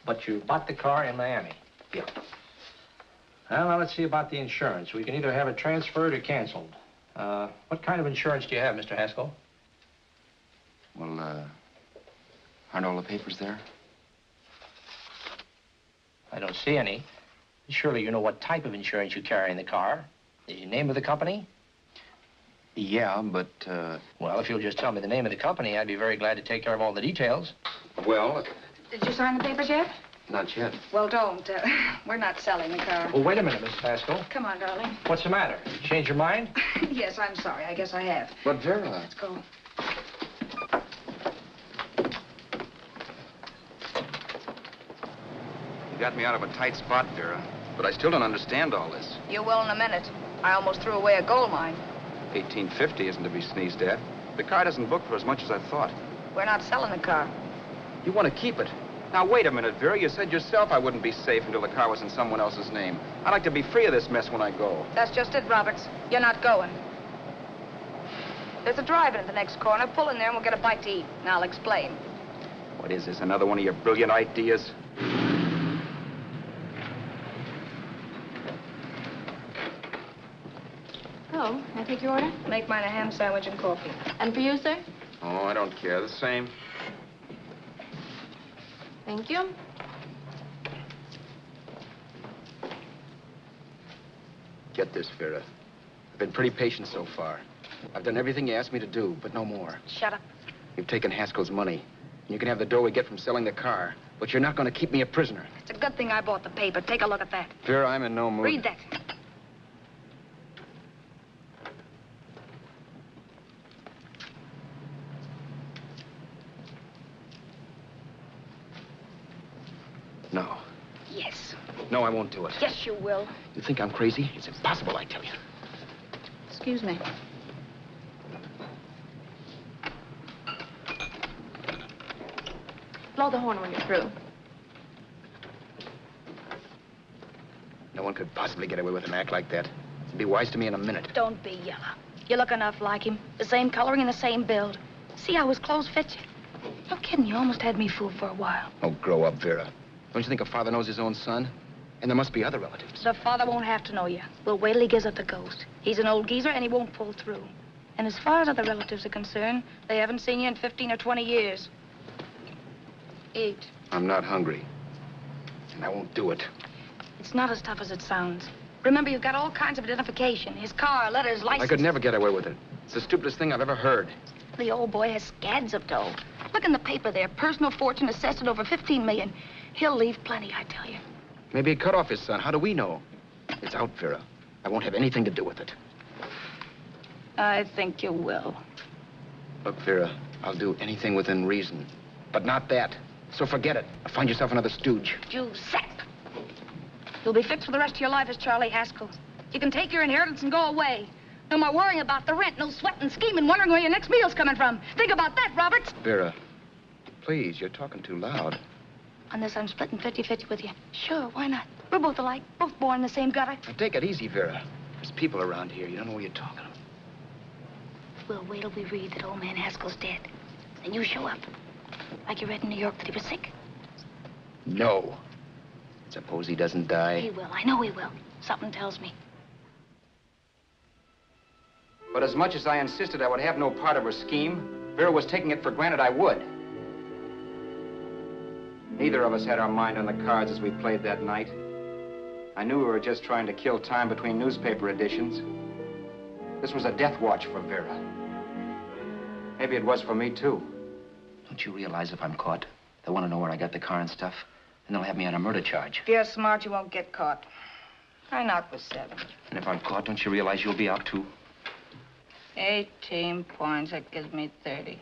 But you bought the car in Miami?
Yeah.
Well, now let's see about the insurance. We can either have it transferred or canceled. What kind of insurance do you have, Mr. Haskell?
Well, aren't all the papers there?
I don't see any. Surely you know what type of insurance you carry in the car. The name of the company?
Yeah, but,
Well, if you'll just tell me the name of the company, I'd be very glad to take care of all the details.
Well...
Did you sign the papers yet?
Not yet.
Well, don't. We're not selling the car.
Oh, wait a minute, Miss Haskell.
Come on, darling.
What's the matter? You changed your mind?
Yes, I'm sorry. I guess I have.
But, Vera...
Let's go.
You got me out of a tight spot, Vera. But I still don't understand all this.
You will in a minute. I almost threw away a gold mine.
1850 isn't to be sneezed at. The car doesn't book for as much as I thought.
We're not selling the car.
You want to keep it. Now, wait a minute, Vera. You said yourself I wouldn't be safe until the car was in someone else's name. I'd like to be free of this mess when I go.
That's just it, Roberts. You're not going. There's a drive-in at the next corner. Pull in there and we'll get a bite to eat. And I'll explain.
What is this, another one of your brilliant ideas?
Oh, may I take your order?
Make mine a ham sandwich and coffee.
And for you, sir?
Oh, I don't care. The same.
Thank you.
Get this, Vera. I've been pretty patient so far. I've done everything you asked me to do, but no more.
Shut up.
You've taken Haskell's money. You can have the dough we get from selling the car, but you're not going to keep me a prisoner.
It's a good thing I bought the paper. Take a look at that.
Vera, I'm in no mood.
Read that.
No.
Yes.
No, I won't do it.
Yes, you will.
You think I'm crazy? It's impossible, I tell you.
Excuse me. Blow the horn when you're through.
No one could possibly get away with an act like that. It'd be wise to me in a minute.
Don't be yellow. You look enough like him. The same coloring and the same build. See how his clothes fit you? No kidding, you almost had me fooled for a while.
Oh, grow up, Vera. Don't you think a father knows his own son? And there must be other relatives.
The father won't have to know you. We'll wait till he gives up the ghost. He's an old geezer and he won't pull through. And as far as other relatives are concerned, they haven't seen you in 15 or 20 years. Eat.
I'm not hungry. And I won't do it.
It's not as tough as it sounds. Remember, you've got all kinds of identification. His car, letters, license.
I could never get away with it. It's the stupidest thing I've ever heard.
The old boy has scads of dough. Look in the paper there. Personal fortune assessed at over 15 million. He'll leave plenty, I tell you.
Maybe he cut off his son. How do we know? It's out, Vera. I won't have anything to do with it.
I think you will.
Look, Vera,
I'll do anything within reason, but not that. So forget it. Find yourself another stooge.
You sap. You'll be fixed for the rest of your life as Charlie Haskell. You can take your inheritance and go away. No more worrying about the rent, no sweating, scheming, wondering where your next meal's coming from. Think about that, Roberts.
Vera, please, you're talking too loud.
On this, I'm splitting 50-50 with you. Sure, why not? We're both alike, both born in the same gutter.
Now, take it easy, Vera. There's people around here. You don't know what you're talking about.
We'll wait till we read that old man Haskell's dead. Then you show up. Like you read in New York that he was sick.
No. Suppose he doesn't die.
He will. I know he will. Something tells me.
But as much as I insisted I would have no part of her scheme, Vera was taking it for granted I would. Neither of us had our mind on the cards as we played that night. I knew we were just trying to kill time between newspaper editions. This was a death watch for Vera. Maybe it was for me, too.
Don't you realize if I'm caught, they'll want to know where I got the car and stuff, and they'll have me on a murder charge.
If you're smart, you won't get caught. I knock with 7.
And if I'm caught, don't you realize you'll be out, too?
18 points. That gives me 30.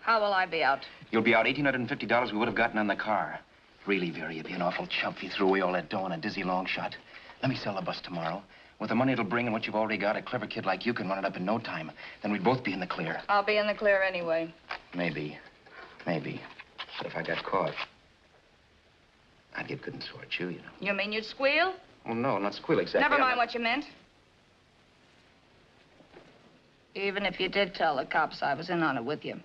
How will I be out?
You'll be out $1,850 we would have gotten on the car. Really, Vera, you'd be an awful chump if you threw away all that dough on a dizzy long shot. Let me sell the bus tomorrow. With the money it'll bring and what you've already got, a clever kid like you can run it up in no time. Then we'd both be in the clear.
I'll be in the clear anyway.
Maybe. Maybe. But if I got caught, I'd get good and sore at you, you know.
You mean you'd squeal?
Oh, no, not squeal exactly.
Never mind what you meant. Even if you did tell the cops I was in on it with you,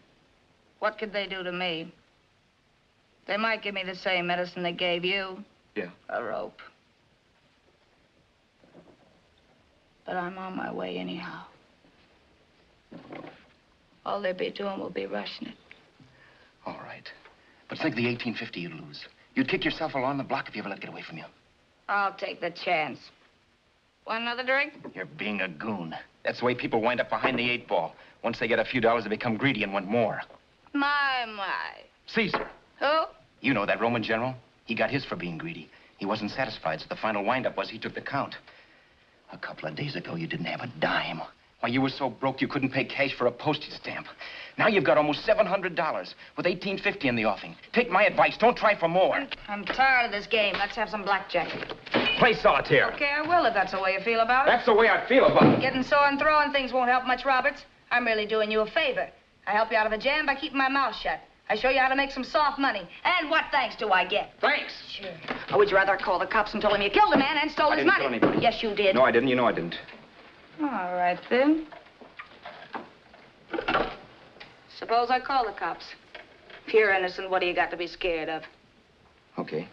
what could they do to me? They might give me the same medicine they gave you.
Yeah.
A rope. But I'm on my way anyhow. All they'd be doing will be rushing it.
All right. But think of the $1,850 you'd lose. You'd kick yourself along the block if you ever let it get away from you.
I'll take the chance. Want another drink?
You're being a goon. That's the way people wind up behind the 8 ball. Once they get a few dollars, they become greedy and want more.
My.
Caesar.
Who?
You know that Roman general? He got his for being greedy. He wasn't satisfied, so the final wind-up was he took the count. A couple of days ago, you didn't have a dime. Why, you were so broke you couldn't pay cash for a postage stamp. Now you've got almost $700 with $1,850 in the offing. Take my advice. Don't try for more.
I'm tired of this game. Let's have some blackjack.
Play solitaire.
Okay, I will if that's the way you feel about it.
That's the way I feel about it.
Getting sore and throwing things won't help much, Roberts. I'm really doing you a favor. I help you out of a jam by keeping my mouth shut. I show you how to make some soft money. And what thanks do I get?
Thanks.
Sure. Or would you rather call the cops and tell them you killed a man and stole his money?
I didn't kill anybody.
Yes, you did.
No, I didn't. You know I didn't.
All right, then. Suppose I call the cops. If you're innocent, what do you got to be scared of?
Okay.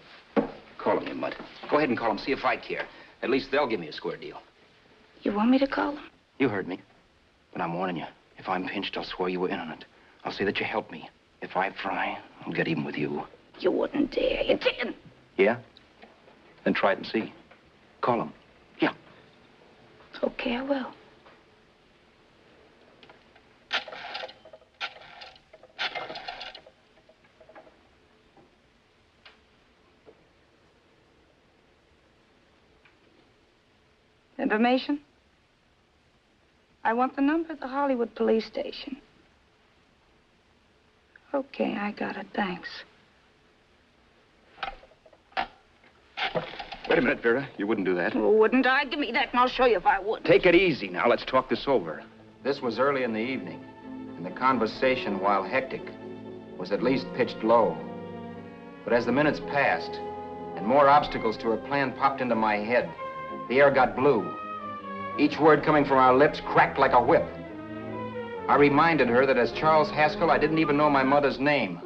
Call them, you mutt. Go ahead and call them. See if I care. At least they'll give me a square deal.
You want me to call them?
You heard me. But I'm warning you. If I'm pinched, I'll swear you were in on it. I'll say that you helped me. If I fry, I'll get even with you.
You wouldn't dare. You didn't.
Yeah? Then try it and see. Call them. Yeah.
Okay, I will. Information? I want the number of the Hollywood police station. Okay, I got it. Thanks.
Wait a minute, Vera. You wouldn't do that.
Wouldn't I? Give me that and I'll show you if I would.
Take it easy now. Let's talk this over.
This was early in the evening, and the conversation, while hectic, was at least pitched low. But as the minutes passed, and more obstacles to her plan popped into my head, the air got blue. Each word coming from our lips cracked like a whip. I reminded her that as Charles Haskell, I didn't even know my mother's name,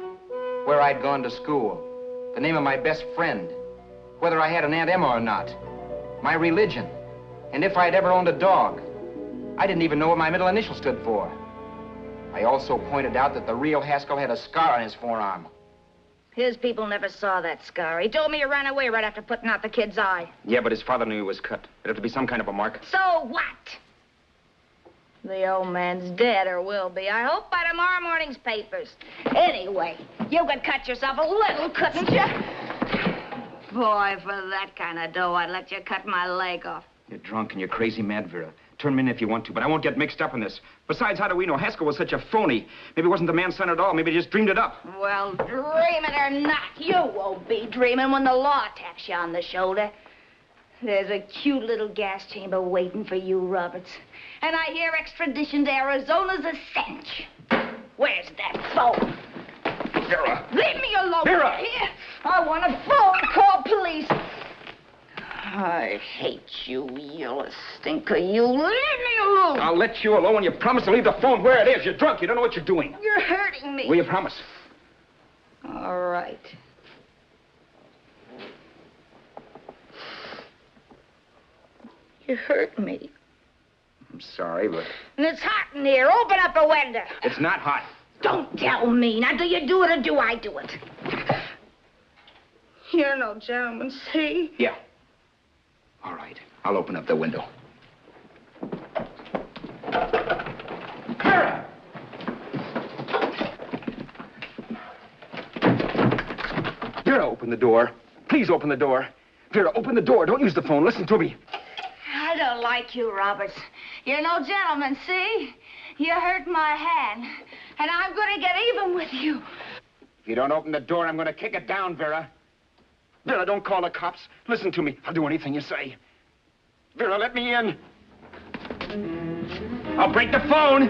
where I'd gone to school, the name of my best friend, whether I had an Aunt Emma or not, my religion, and if I'd ever owned a dog. I didn't even know what my middle initial stood for. I also pointed out that the real Haskell had a scar on his forearm.
His people never saw that scar. He told me he ran away right after putting out the kid's eye.
Yeah, but his father knew he was cut. It'd have to be some kind of a mark.
So what? The old man's dead, or will be. I hope by tomorrow morning's papers. Anyway, you could cut yourself a little, couldn't you? Boy, for that kind of dough, I'd let you cut my leg off.
You're drunk and you're crazy mad, Vera. Turn me in if you want to, but I won't get mixed up in this. Besides, how do we know? Haskell was such a phony. Maybe he wasn't the man son at all. Maybe he just dreamed it up.
Well, dream it or not, you won't be dreaming when the law taps you on the shoulder. There's a cute little gas chamber waiting for you, Roberts. And I hear extradition to Arizona's a cinch. Where's that phone?
Vera!
Leave me alone!
Vera!
Here! I want a phone call, police. I hate you, yellow stinker. You leave me alone!
I'll let you alone when you promise to leave the phone where it is. You're drunk. You don't know what you're doing.
You're hurting me.
Will you promise?
All right. You hurt me.
I'm sorry, but...
And it's hot in here. Open up a window.
It's not hot.
Don't tell me. Now, do you do it or do I do it? You're no gentleman, see?
Yeah. All right. I'll open up the window. Vera! Vera, open the door. Please open the door. Vera, open the door. Don't use the phone. Listen to me.
I don't like you, Roberts. You're no gentleman, see? You hurt my hand, and I'm going to get even with you.
If you don't open the door, I'm going to kick it down, Vera. Vera, don't call the cops. Listen to me. I'll do anything you say. Vera, let me in. I'll break the phone.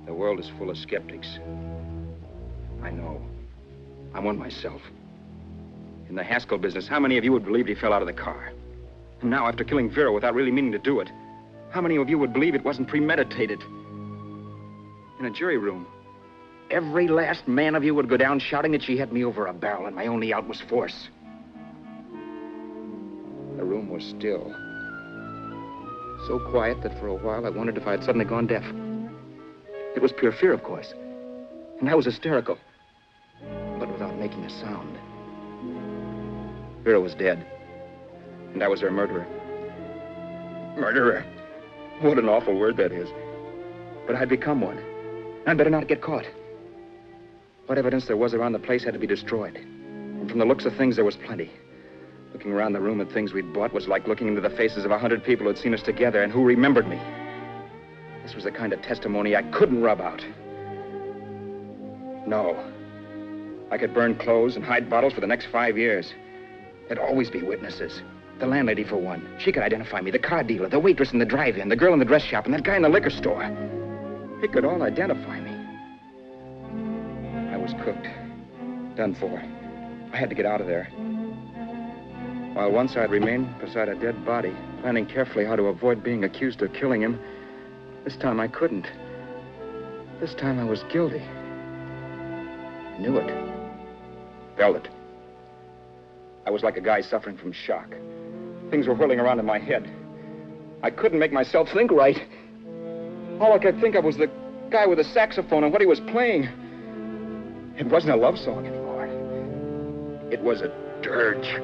The world is full of skeptics. I know. I'm one myself. In the Haskell business, how many of you would believe he fell out of the car? And now, after killing Vera without really meaning to do it, how many of you would believe it wasn't premeditated? In a jury room, every last man of you would go down shouting that she had me over a barrel and my only out was force. The room was still. So quiet that for a while I wondered if I had suddenly gone deaf. It was pure fear, of course. And I was hysterical. But without making a sound. Vera was dead. And I was her murderer. Murderer. What an awful word that is. But I'd become one. I'd better not get caught. What evidence there was around the place had to be destroyed. And from the looks of things, there was plenty. Looking around the room at things we'd bought was like looking into the faces of 100 people who'd seen us together and who remembered me. This was the kind of testimony I couldn't rub out. No. I could burn clothes and hide bottles for the next 5 years. There'd always be witnesses. The landlady, for one. She could identify me. The car dealer, the waitress in the drive-in, the girl in the dress shop, and that guy in the liquor store. They could all identify me. I was cooked. Done for. I had to get out of there. While once I'd remained beside a dead body, planning carefully how to avoid being accused of killing him, this time I couldn't. This time I was guilty. I knew it. Felt it. I was like a guy suffering from shock. Things were whirling around in my head. I couldn't make myself think right. All I could think of was the guy with the saxophone and what he was playing. It wasn't a love song anymore. It was a dirge.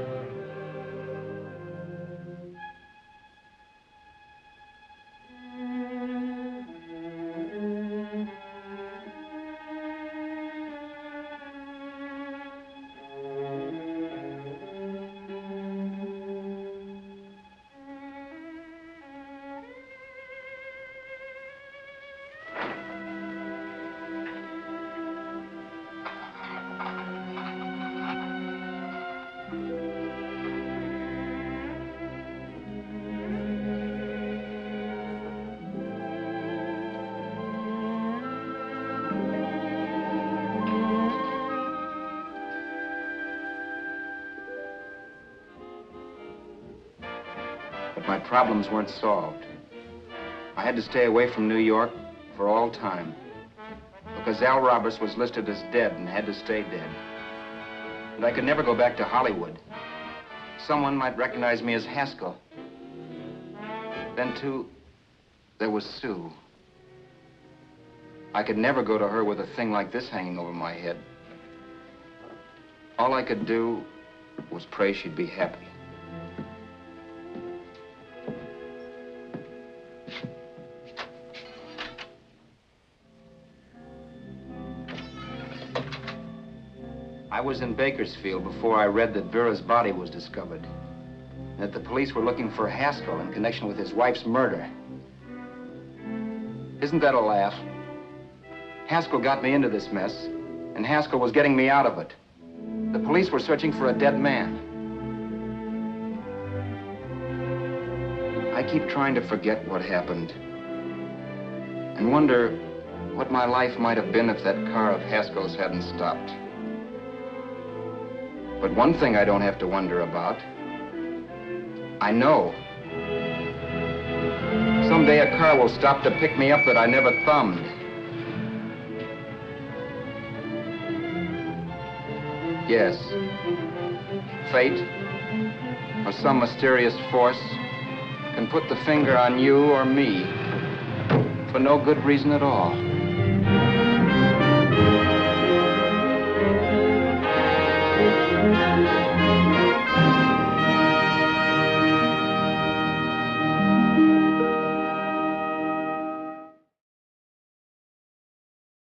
My problems weren't solved. I had to stay away from New York for all time because Al Roberts was listed as dead and had to stay dead.
And I could never go back to Hollywood. Someone might recognize me as Haskell. Then, too, there was Sue. I could never go to her with a thing like this hanging over my head. All I could do was pray she'd be happy. I was in Bakersfield before I read that Vera's body was discovered, and that the police were looking for Haskell in connection with his wife's murder. Isn't that a laugh? Haskell got me into this mess, and Haskell was getting me out of it. The police were searching for a dead man. I keep trying to forget what happened and wonder what my life might have been if that car of Haskell's hadn't stopped. But one thing I don't have to wonder about. I know. Someday a car will stop to pick me up that I never thumbed. Yes. Fate, or some mysterious force, can put the finger on you or me for no good reason at all.